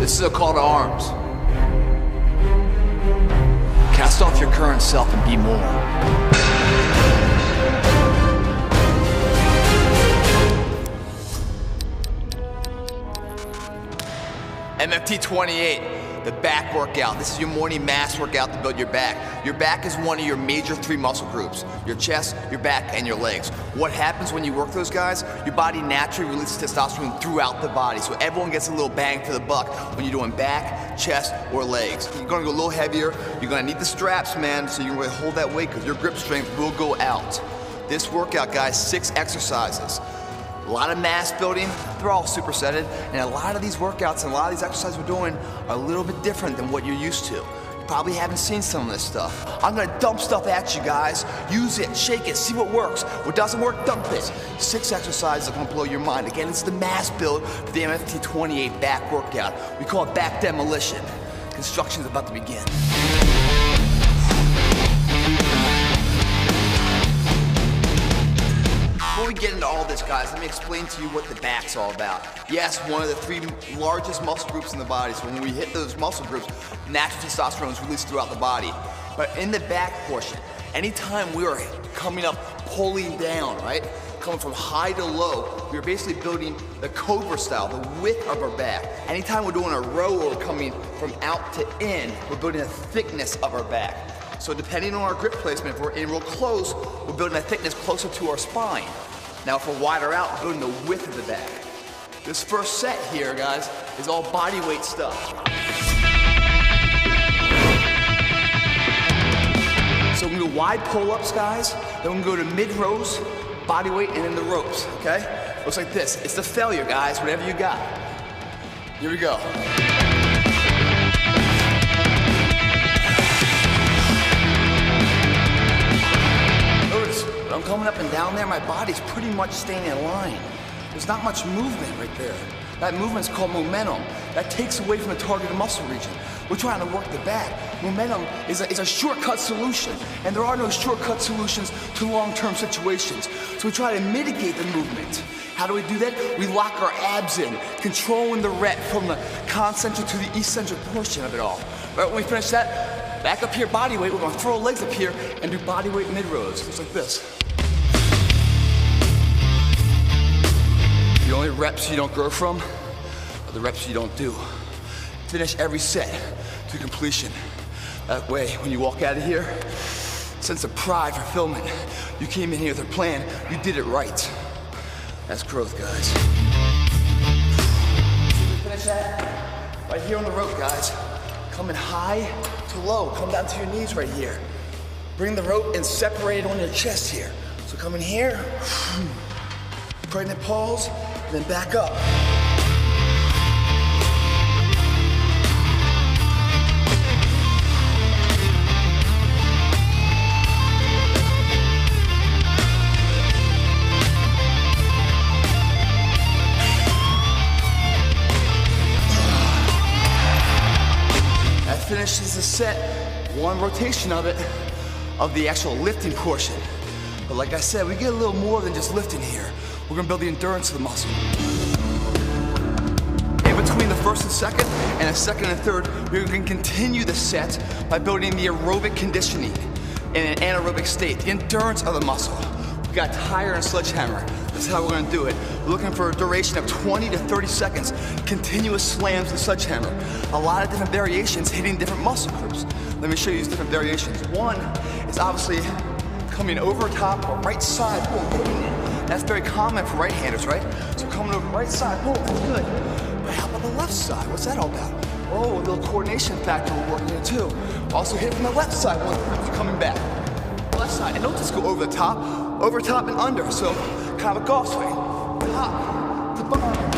This is a call to arms. Cast off your current self and be more. MFT28, the back workout. This is your morning mass workout to build your back. Your back is one of your major 3 muscle groups: your chest, your back, and your legs. What happens when you work those guys? Your body naturally releases testosterone throughout the body, so everyone gets a little bang for the buck when you're doing back, chest, or legs. You're gonna go a little heavier. You're gonna need the straps, man, so you can really hold that weight because your grip strength will go out. This workout, guys, 6 exercises. A lot of mass building, they're all supersetted, and a lot of these workouts and a lot of these exercises we're doing are a little bit different than what you're used to. You probably haven't seen some of this stuff. I'm gonna dump stuff at you guys. Use it, shake it, see what works. What doesn't work, dump it. 6 exercises are gonna blow your mind. Again, it's the mass build for the MFT28 back workout. We call it back demolition. Construction is about to begin. Before we get into all this, guys, let me explain to you what the back's all about. Yes, one of the 3 largest muscle groups in the body, so when we hit those muscle groups, natural testosterone is released throughout the body. But in the back portion, anytime we are coming up, pulling down, right? Coming from high to low, we are basically building the cobra style, the width of our back. Anytime we're doing a row or coming from out to in, we're building the thickness of our back. So depending on our grip placement, if we're in real close, we're building that thickness closer to our spine. Now if we're wider out, we're building the width of the back. This first set here, guys, is all body weight stuff. So we're gonna do wide pull-ups, guys, then we're gonna go to mid-rows, body weight, and then the ropes, okay? Looks like this. It's the failure, guys, whatever you got. Here we go. I'm coming up and down there, my body's pretty much staying in line. There's not much movement right there. That movement's called momentum. That takes away from the targeted muscle region. We're trying to work the back. Momentum is a shortcut solution, and there are no shortcut solutions to long-term situations. So we try to mitigate the movement. How do we do that? We lock our abs in, controlling the rep from the concentric to the eccentric portion of it all. Right when we finish that, back up here, body weight, we're gonna throw our legs up here and do body weight mid-rows, just like this. The only reps you don't grow from are the reps you don't do. Finish every set to completion. That way, when you walk out of here, sense of pride, fulfillment. You came in here with a plan, you did it right. That's growth, guys. Finish that right here on the rope, guys. Coming high to low, come down to your knees right here. Bring the rope and separate it on your chest here. So come in here, pregnant pause, then back up. That finishes the set, 1 rotation of it, of the actual lifting portion. But like I said, we get a little more than just lifting here. We're gonna build the endurance of the muscle. In between the first and second, and the second and third, we're gonna continue the set by building the aerobic conditioning in an anaerobic state, the endurance of the muscle. We got tire and sledgehammer. That's how we're gonna do it. We're looking for a duration of 20 to 30 seconds, continuous slams and sledgehammer. A lot of different variations hitting different muscle groups. Let me show you these different variations. One is obviously coming over top or right side, boom, putting it. That's very common for right-handers, right? So coming over right side, boom, that's good. But how about the left side? What's that all about? Oh, a little coordination factor we're working here too. Also hit from the left side once you're coming back. Left side, and don't just go over the top and under. So kind of a golf swing. Top to bottom,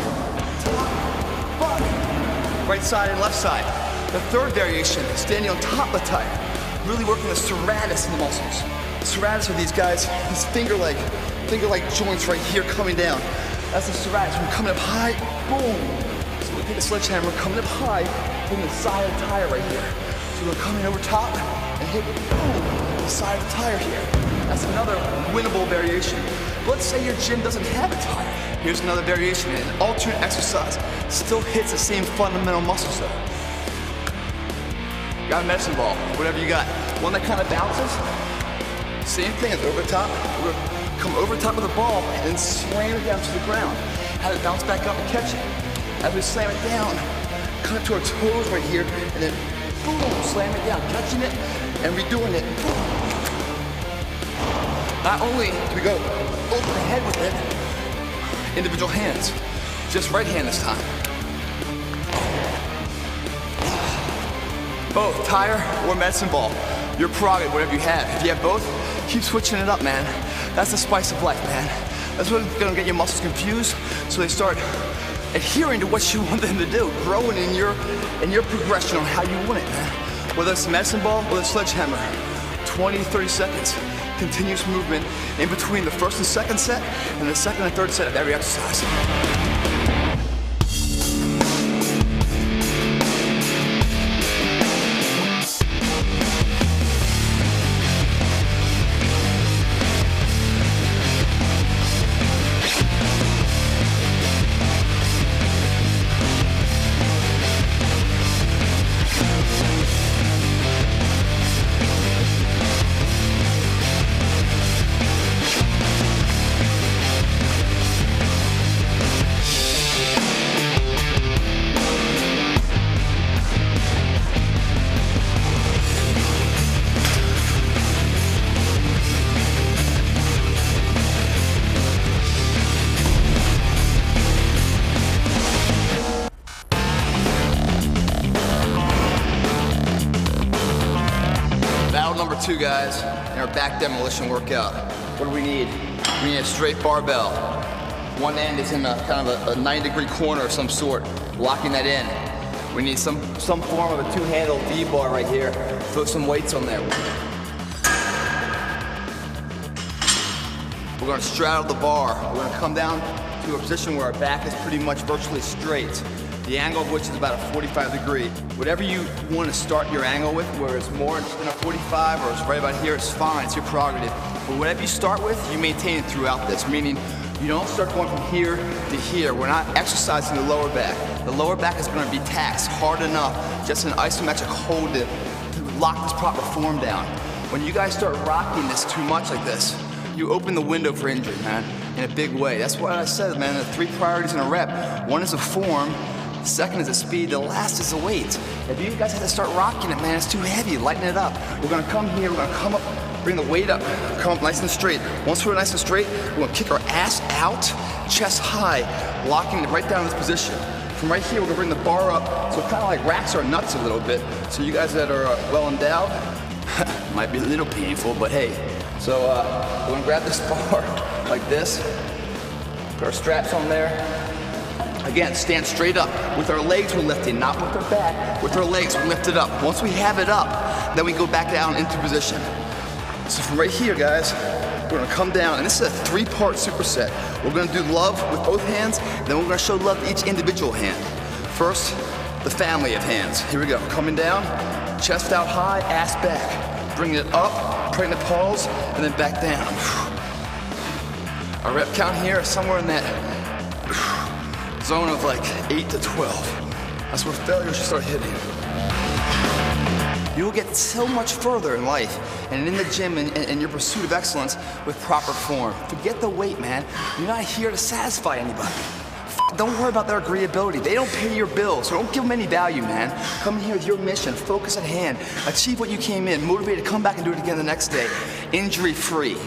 top, bottom. Right side and left side. The third variation, standing on top of the tire. Really working the serratus in the muscles. The serratus are these guys, these finger-like joints right here coming down. That's the serratus. We're coming up high, boom. So we take the sledgehammer, we're coming up high, hitting the side of the tire right here. So we're coming over top and hit, boom, the side of the tire here. That's another winnable variation. Let's say your gym doesn't have a tire. Here's another variation. An alternate exercise still hits the same fundamental muscles though. Got a medicine ball, whatever you got. One that kind of bounces. Same thing as over top. We're gonna come over top of the ball and then slam it down to the ground. Have it bounce back up and catch it. As we slam it down, come up to our toes right here, and then boom, slam it down, catching it, and redoing it. Boom. Not only do we go over the head with it, individual hands, just right hand this time. Both tire or medicine ball, your prerogative, whatever you have. If you have both, keep switching it up, man. That's the spice of life, man. That's what's gonna get your muscles confused, so they start adhering to what you want them to do, growing in your progression on how you want it, man. Whether it's medicine ball or the sledgehammer, 20 to 30 seconds, continuous movement in between the first and second set and the second and third set of every exercise. Number 2, guys, in our back demolition workout. What do we need? We need a straight barbell. One end is in a kind of a 90-degree corner of some sort, locking that in. We need some form of a two-handle D-bar right here. Throw some weights on there. We're gonna straddle the bar. We're gonna come down to a position where our back is pretty much virtually straight. The angle of which is about a 45 degree. Whatever you want to start your angle with, where it's more than a 45 or it's right about here, it's fine, it's your prerogative. But whatever you start with, you maintain it throughout this, meaning you don't start going from here to here. We're not exercising the lower back. The lower back is going to be taxed hard enough, just an isometric hold to lock this proper form down. When you guys start rocking this too much like this, you open the window for injury, man, in a big way. That's why I said, man, the 3 priorities in a rep. One is the form, second is the speed, the last is the weight. If you guys have to start rocking it, man, it's too heavy, lighten it up. We're gonna come here, we're gonna come up, bring the weight up, come up nice and straight. Once we're nice and straight, we're gonna kick our ass out, chest high, locking it right down in this position. From right here, we're gonna bring the bar up, so it kind of like racks our nuts a little bit. So you guys that are well endowed, might be a little painful, but hey. So we're gonna grab this bar like this, put our straps on there. Again, stand straight up. With our legs we're lifting, not with our back. With our legs we're lifted up. Once we have it up, then we go back down into position. So from right here, guys, we're gonna come down, and this is a 3-part superset. We're gonna do love with both hands, then we're gonna show love to each individual hand. First, the family of hands. Here we go, coming down, chest out high, ass back. Bring it up, pregnant pause, and then back down. Our rep count here is somewhere in that zone of like 8 to 12. That's where failure should start hitting. You'll get so much further in life and in the gym and in your pursuit of excellence with proper form. Forget the weight, man. You're not here to satisfy anybody. Don't worry about their agreeability. They don't pay your bills, so don't give them any value, man. Come in here with your mission, focus at hand, achieve what you came in, motivated to come back and do it again the next day. Injury-free.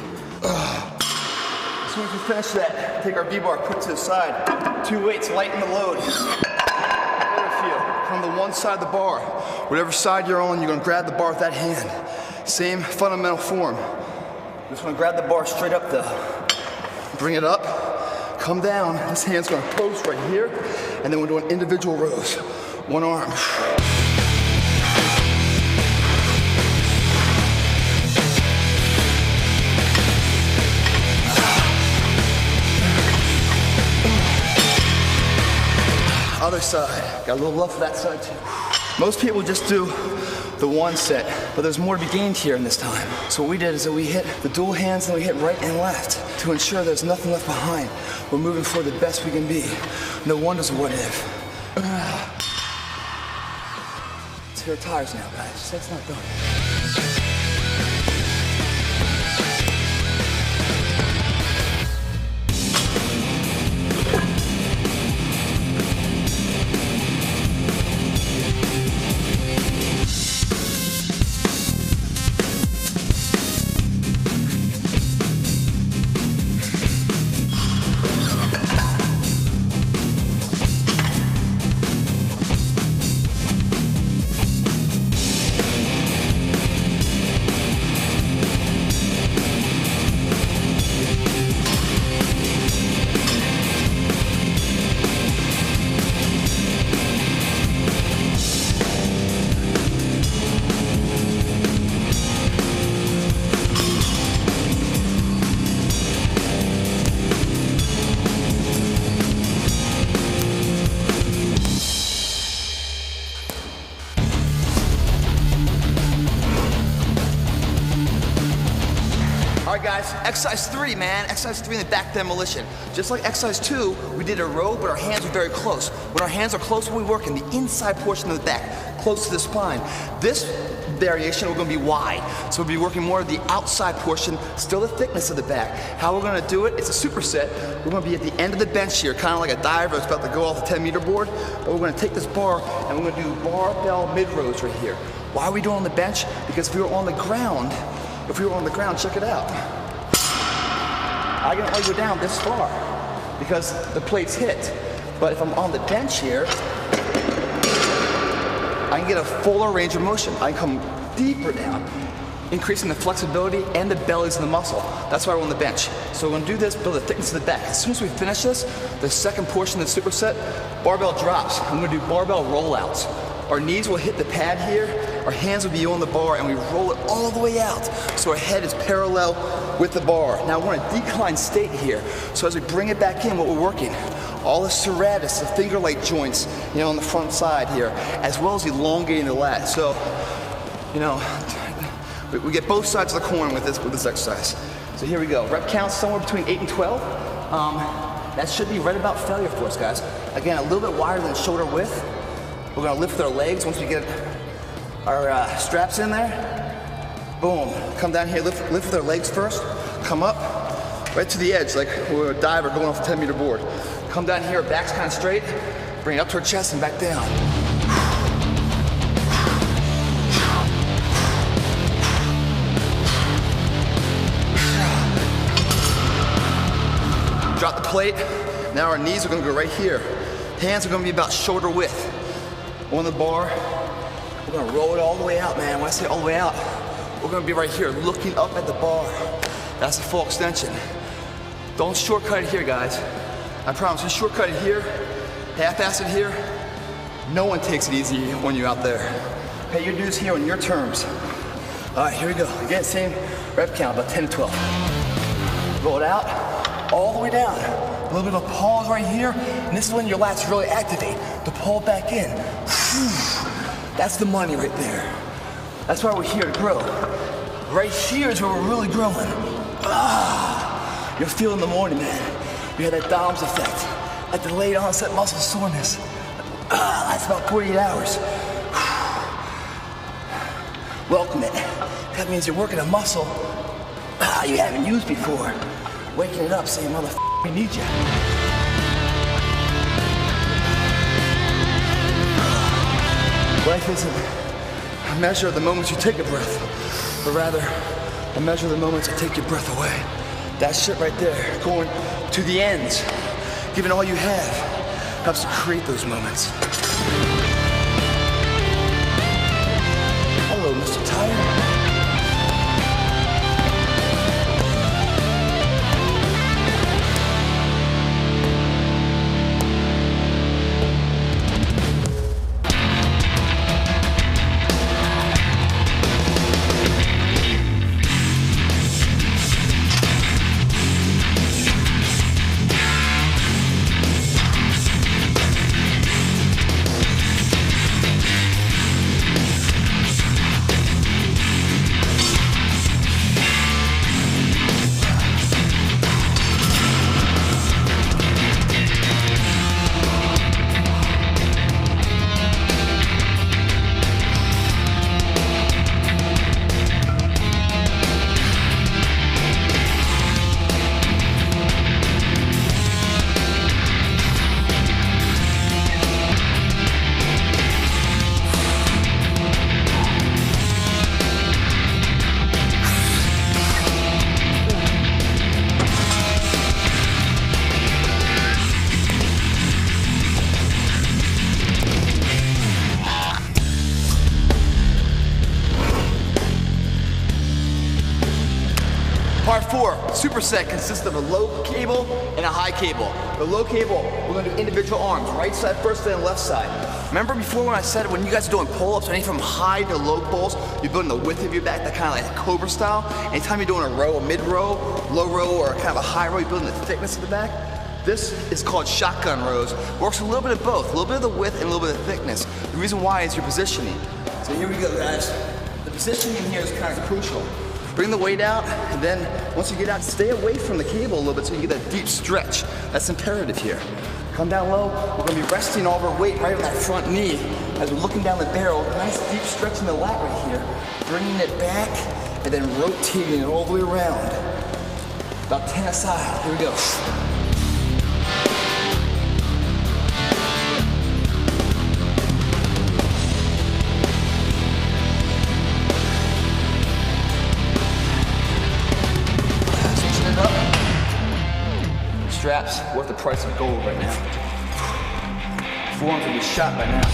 As soon as we finish that, take our V-bar, put it to the side. 2 weights, lighten the load. Come to one side of the bar. Whatever side you're on, you're gonna grab the bar with that hand. Same fundamental form. Just gonna grab the bar straight up though. Bring it up, come down. This hand's gonna post right here, and then we're doing individual rows. One arm. Other side. Got a little love for that side too. Most people just do the one set, but there's more to be gained here in this time. So what we did is that we hit the dual hands and we hit right and left to ensure there's nothing left behind. We're moving for the best we can be. No wonders of what if. Let's hit our tires now, guys. That's not done. All right, guys, exercise 3, man. Exercise 3 in the back demolition. Just like exercise 2, we did a row, but our hands were very close. When our hands are close, we work in the inside portion of the back, close to the spine. This variation, we're gonna be wide. So we'll be working more of the outside portion, still the thickness of the back. How we're gonna do it, it's a superset. We're gonna be at the end of the bench here, kind of like a diver that's about to go off the 10-meter board. But we're gonna take this bar and we're gonna do barbell mid-rows right here. Why are we doing it on the bench? Because if we were on the ground, check it out. I can only go down this far because the plate's hit. But if I'm on the bench here, I can get a fuller range of motion. I can come deeper down, increasing the flexibility and the bellies of the muscle. That's why we're on the bench. So we're gonna do this, build the thickness of the back. As soon as we finish this, the second portion of the superset, barbell drops. I'm gonna do barbell rollouts. Our knees will hit the pad here, our hands will be on the bar, and we roll it all the way out. So our head is parallel with the bar. Now we're in a decline state here. So as we bring it back in, what we're working, all the serratus, the finger-like joints, on the front side here, as well as elongating the lat. So, we get both sides of the coin with this exercise. So here we go. Rep count somewhere between 8 and 12. That should be right about failure for us, guys. Again, a little bit wider than shoulder width. We're gonna lift with our legs once we get our straps in there. Boom, come down here, lift with our legs first. Come up, right to the edge, like we're a diver going off a 10-meter board. Come down here, back's kind of straight. Bring it up to our chest and back down. Drop the plate. Now our knees are gonna go right here. Hands are gonna be about shoulder width. On the bar, we're gonna roll it all the way out, man. When I say all the way out, we're gonna be right here, looking up at the bar. That's the full extension. Don't shortcut it here, guys. I promise, you shortcut it here, half-ass it here, no one takes it easy when you're out there. Pay your dues here on your terms. All right, here we go. Again, same rep count, about 10 to 12. Roll it out, all the way down. A little bit of a pause right here, and this is when your lats really activate to pull it back in. That's the money right there. That's why we're here to grow. Right here is where we're really growing. You'll feel in the morning, man. We had that DOMS effect, that delayed onset muscle soreness. That's about 48 hours. Welcome it. That means you're working a muscle you haven't used before. Waking it up saying, motherfucker, we need you. Life isn't a measure of the moments you take a breath, but rather a measure of the moments that take your breath away. That shit right there, going to the ends, giving all you have, helps to create those moments. Hello, Mr. Tire. superset consists of a low cable and a high cable. The low cable, we're gonna do individual arms, right side first, then left side. Remember before when I said when you guys are doing pull-ups, anything from high to low pulls, you're building the width of your back, that kind of like Cobra style. Anytime you're doing a row, a mid-row, low row, or kind of a high row, you're building the thickness of the back. This is called shotgun rows. Works a little bit of both, a little bit of the width and a little bit of thickness. The reason why is your positioning. So here we go, guys. The positioning here is kind of crucial. Bring the weight out, and then once you get out, stay away from the cable a little bit so you get that deep stretch. That's imperative here. Come down low. We're gonna be resting all of our weight right on that front knee as we're looking down the barrel. Nice deep stretch in the lat right here. Bringing it back and then rotating it all the way around. About 10 aside. Here we go. Straps worth the price of gold right now. Forearms will be shot by now.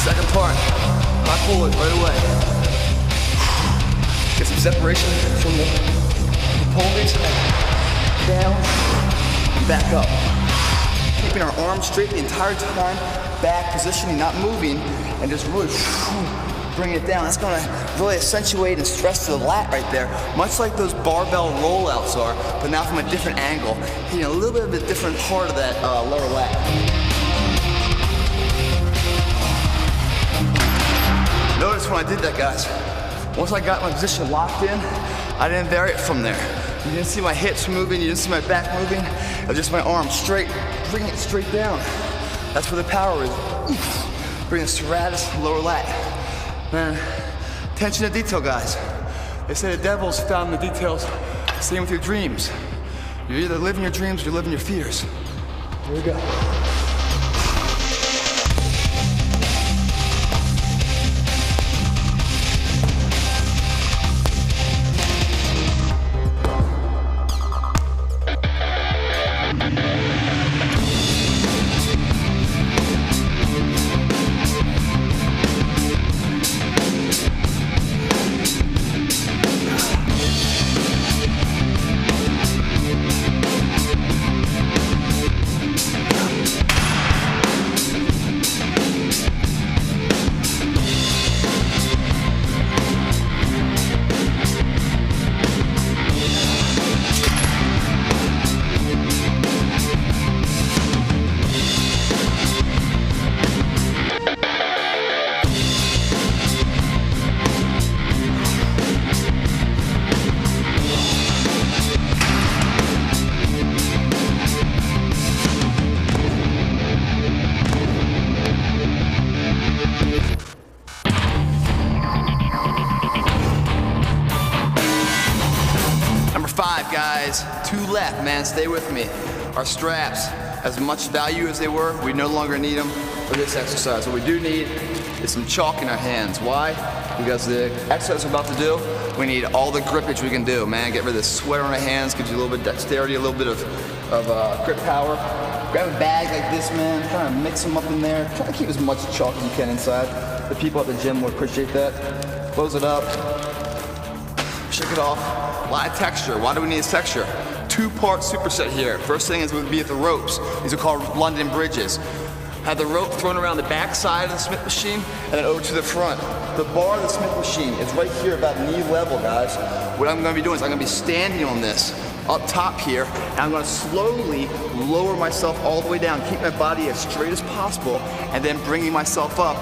Second part, high forward right away. Get some separation from the pelvis, down, and back up. Keeping our arms straight the entire time, back positioning, not moving, and just really bring it down. That's gonna really accentuate and stress to the lat right there, much like those barbell rollouts are, but now from a different angle, hitting a little bit of a different part of that lower lat. Notice when I did that, guys, once I got my position locked in, I didn't vary it from there. You didn't see my hips moving, you didn't see my back moving, it was just my arms straight, bring it straight down. That's where the power is. Bring the serratus, lower lat. Man, attention to detail, guys. They say the devil's found in the details. Same with your dreams. You're either living your dreams or you're living your fears. Here we go. Guys, 2 left, man, stay with me. Our straps, as much value as they were, we no longer need them for this exercise. What we do need is some chalk in our hands. Why? Because the exercise we're about to do, we need all the grippage we can do, man. Get rid of the sweat on our hands, gives you a little bit of dexterity, a little bit of grip power. Grab a bag like this, man, try to mix them up in there. Try to keep as much chalk as you can inside. The people at the gym will appreciate that. Close it up, shake it off. A lot of texture. Why do we need this texture? 2-part superset here. First thing is would be at the ropes. These are called London bridges. Have the rope thrown around the back side of the Smith machine and then over to the front. The bar of the Smith machine is right here about knee level, guys. What I'm gonna be doing is I'm gonna be standing on this up top here, and I'm gonna slowly lower myself all the way down, keep my body as straight as possible, and then bringing myself up,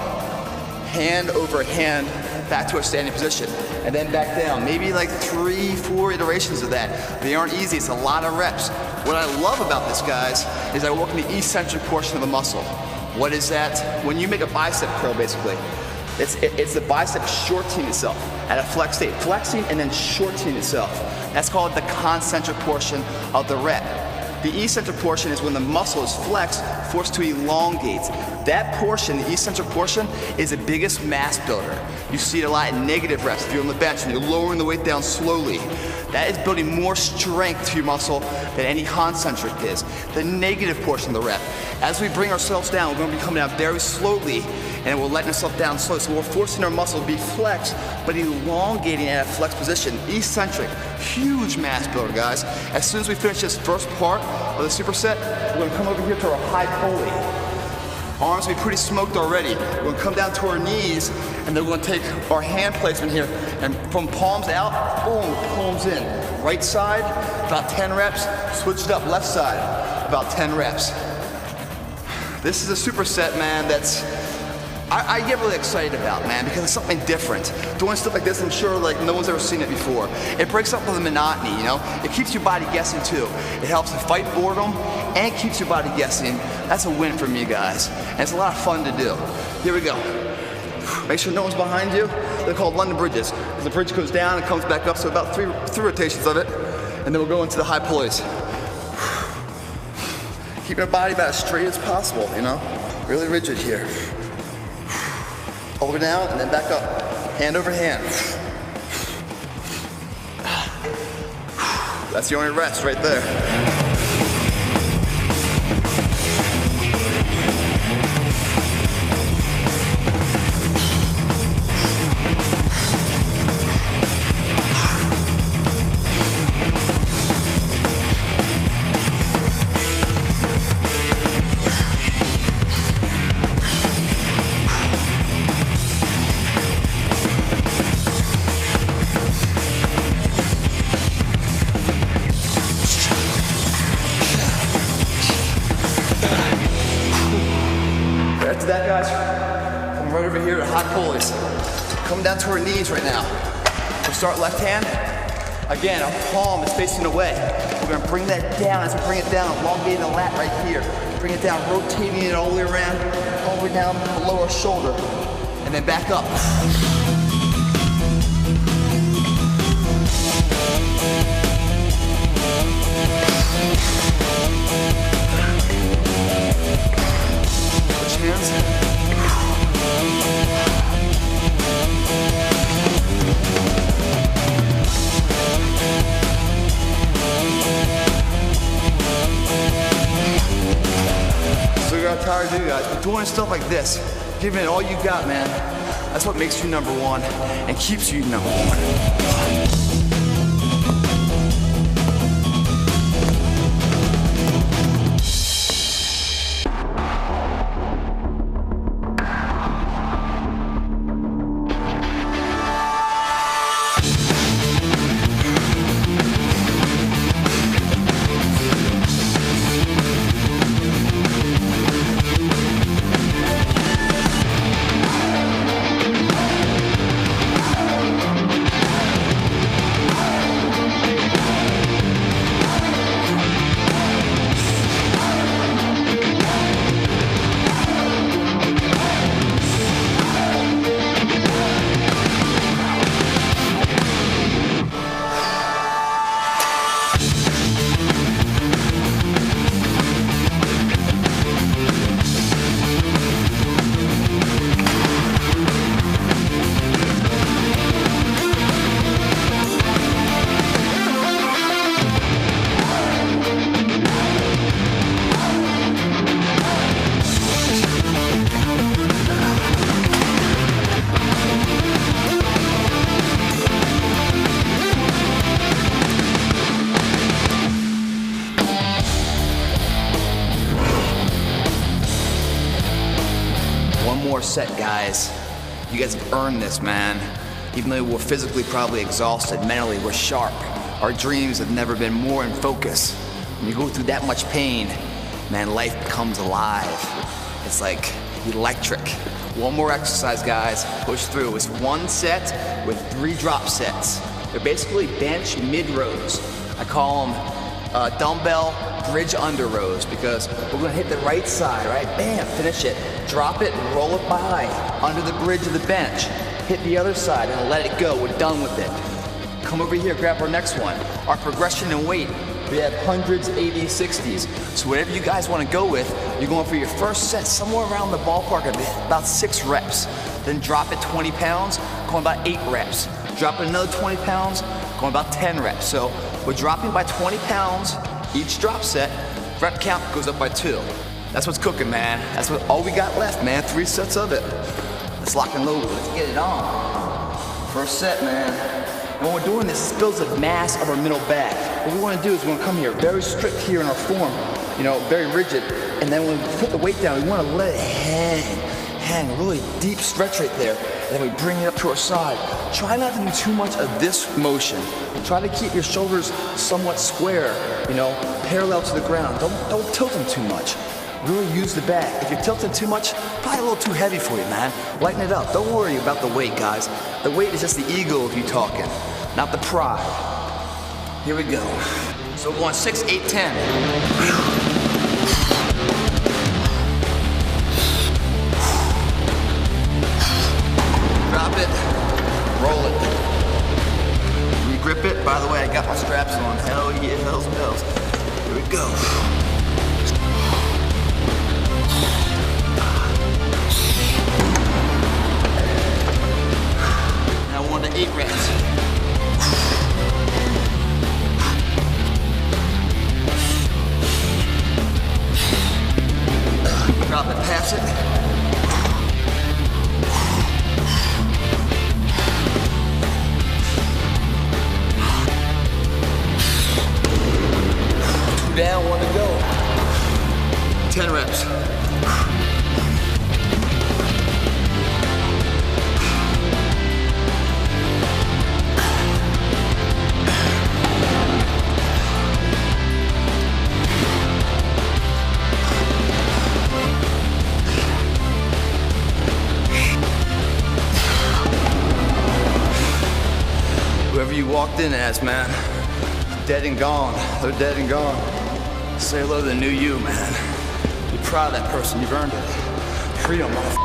hand over hand, back to a standing position, and then back down. Maybe like 3-4 iterations of that. They aren't easy, it's a lot of reps. What I love about this, guys, is I work in the eccentric portion of the muscle. What is that? When you make a bicep curl, basically, it's the bicep shortening itself at a flex state. Flexing and then shortening itself. That's called the concentric portion of the rep. The eccentric portion is when the muscle is flexed, forced to elongate. That portion, the eccentric portion, is the biggest mass builder. You see it a lot in negative reps. If you're on the bench and you're lowering the weight down slowly, that is building more strength to your muscle than any concentric is. The negative portion of the rep. As we bring ourselves down, we're going to be coming down very slowly, and we're letting ourselves down slowly. So we're forcing our muscle to be flexed, but elongating at a flexed position. Eccentric, huge mass builder, guys. As soon as we finish this first part of the superset, we're going to come over here to our high pulley. Arms will be pretty smoked already. We're going to come down to our knees, and then we're going to take our hand placement here, and from palms out, boom, palms in. Right side, about 10 reps. Switch it up, left side, about 10 reps. This is a superset, man, that's I get really excited about, man, because it's something different. Doing stuff like this, I'm sure like no one's ever seen it before. It breaks up the monotony, you know? It keeps your body guessing too. It helps to fight boredom and keeps your body guessing. That's a win for me, guys. And it's a lot of fun to do. Here we go. Make sure no one's behind you. They're called London bridges. The bridge goes down and comes back up, so about three rotations of it. And then we'll go into the high pulleys. Keep your body about as straight as possible, you know? Really rigid here. All the way down and then back up. Hand over hand. That's the only rest right there. After that, guys, come right over here to high pulleys. Come down to our knees right now. We'll start left hand. Again, our palm is facing away. We're gonna bring that down. As we bring it down, elongating the lat right here. Bring it down, rotating it all the way around, all the way down below our shoulder, and then back up. Hands. So you're tired to do, guys, but doing stuff like this, giving it all you got, man, that's what makes you number one and keeps you number one. One more set, guys. You guys have earned this, man. Even though we're physically probably exhausted, mentally we're sharp. Our dreams have never been more in focus. When you go through that much pain, man, life becomes alive. It's like electric. One more exercise, guys. Push through. It's one set with 3 drop sets. They're basically bench mid-rows. I call them dumbbell bridge under rows because we're gonna hit the right side, right? Bam, finish it. Drop it, roll it by under the bridge of the bench. Hit the other side and let it go. We're done with it. Come over here, grab our next one. Our progression in weight We have hundreds, 80s, 60s. So whatever you guys want to go with, you're going for your first set somewhere around the ballpark of it, about 6 reps. Then drop it 20 pounds, going about 8 reps. Drop it another 20 pounds, going about 10 reps. So we're dropping by 20 pounds each drop set. Rep count goes up by 2. That's what's cooking, man. That's all we got left, man. 3 sets of it. Let's lock and load. Let's get it on. First set, man. And when we're doing this, it builds the mass of our middle back. What we want to do is we want to come here very strict here in our form, you know, very rigid. And then when we put the weight down, we want to let it hang, really deep stretch right there. And then we bring it up to our side. Try not to do too much of this motion. Try to keep your shoulders somewhat square, you know, parallel to the ground. Don't tilt them too much. Really use the back. If you're tilting too much, probably a little too heavy for you, man. Lighten it up. Don't worry about the weight, guys. The weight is just the ego of you talking, not the pride. Here we go. So we're going 6, 8, 10. Drop it, roll it. Re-grip it. By the way, I got my straps on. Hell yeah, hells bells. Here we go. Now 1 to 8 reps. Drop it, pass it. Down, 1 to go. 10 reps. Whoever you walked in as, man, dead and gone. They're dead and gone. Say hello to the new you, man. Be proud of that person. You've earned it. Freedom, motherfucker.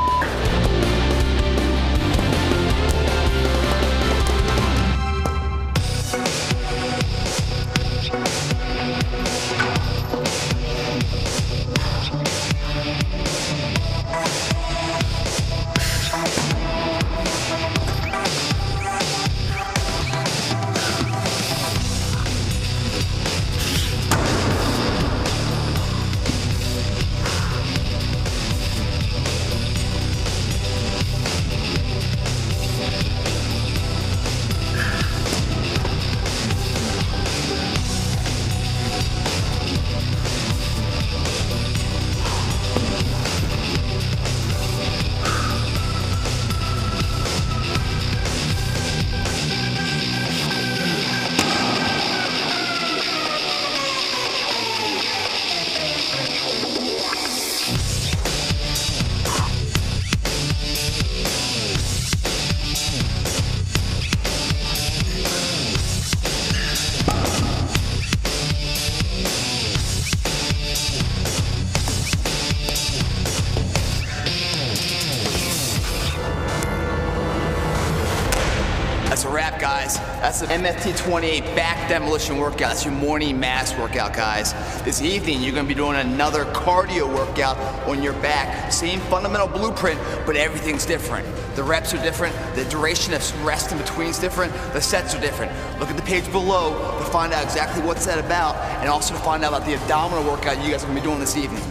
That's a wrap, guys. That's the MFT28 back demolition workout. That's your morning mass workout, guys. This evening, you're gonna be doing another cardio workout on your back. Same fundamental blueprint, but everything's different. The reps are different, the duration of rest in between is different, the sets are different. Look at the page below to find out exactly what's that about, and also to find out about the abdominal workout you guys are gonna be doing this evening.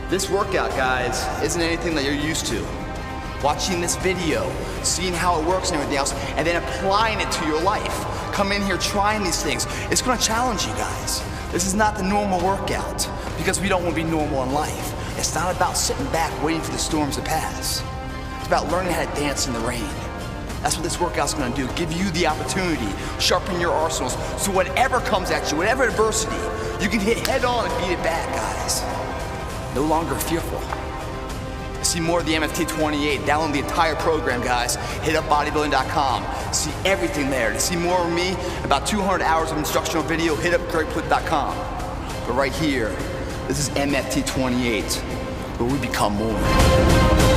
This workout, guys, isn't anything that you're used to. Watching this video, seeing how it works and everything else, and then applying it to your life. Come in here trying these things. It's gonna challenge you guys. This is not the normal workout because we don't wanna be normal in life. It's not about sitting back waiting for the storms to pass. It's about learning how to dance in the rain. That's what this workout's gonna do, give you the opportunity, sharpen your arsenals, so whatever comes at you, whatever adversity, you can hit head on and beat it back, guys. No longer fearful. See more of the MFT28, download the entire program, guys. Hit up bodybuilding.com. See everything there. To see more of me, about 200 hours of instructional video, hit up Plitt.com. But right here, this is MFT28, where we become more.